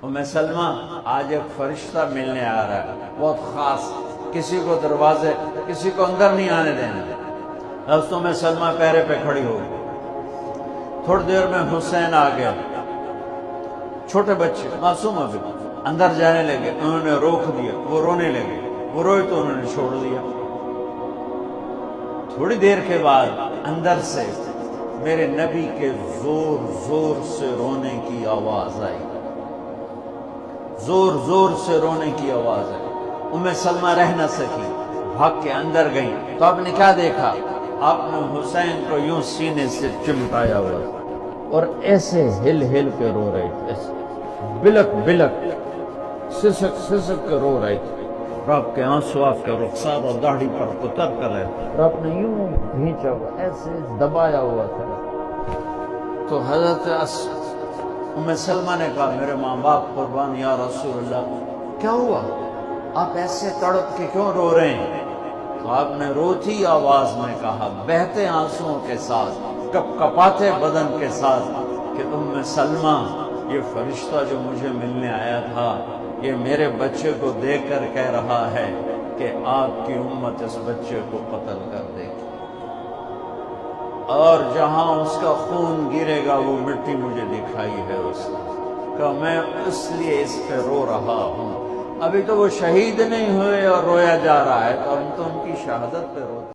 سلمہ آج ایک فرشتہ ملنے آ رہا ہے، بہت خاص، کسی کو دروازے، کسی کو اندر نہیں آنے دینا۔ سلمہ پیرے پہ کھڑی ہو گئی۔ تھوڑی دیر میں حسین آ گیا، چھوٹے بچے معصوم ابھی اندر جانے لگے، انہوں نے روک دیا، وہ رونے لگے، وہ روئے تو انہوں نے چھوڑ دیا۔ تھوڑی دیر کے بعد اندر سے میرے نبی کے زور زور سے رونے کی آواز آئی، زور زور سے رونے کی آواز آئی۔ سلمہ رہ نہ سکی، بھاگ کے اندر گئی تو آپ نے کیا دیکھا؟ آپ نے حسین کو یوں سینے سے چمٹایا ہوا اور ایسے ہل ہل کے رو رہے تھے، ایسے بلک بلک سسک سسک کے رو رہے تھے، اور آپ کے آنسو آپ کے رخسار اور داڑھی پر اتر کر رہے تھے، اور آپ نے یوں کھینچا ہوا، ایسے دبایا ہوا تھا۔ تو حضرت سلمہ نے کہا، میرے ماں باپ قربان یا رسول اللہ، کیا ہوا؟ آپ ایسے تڑپ کے کیوں رو رہے ہیں؟ تو آپ نے روتی آواز میں کہا، بہتے آنسوؤں کے ساتھ، کپ کپاتے بدن کے ساتھ، کہ سلمہ، یہ فرشتہ جو مجھے ملنے آیا تھا، یہ میرے بچے کو دیکھ کر کہہ رہا ہے کہ آپ کی امت اس بچے کو قتل کر دے گی، اور جہاں اس کا خون گرے گا وہ مٹی مجھے دکھائی ہے اس نے، کہ میں اس لیے اس پہ رو رہا ہوں۔ ابھی تو وہ شہید نہیں ہوئے اور رویا جا رہا ہے، تو ہم تو ان کی شہادت پہ روتے ہیں۔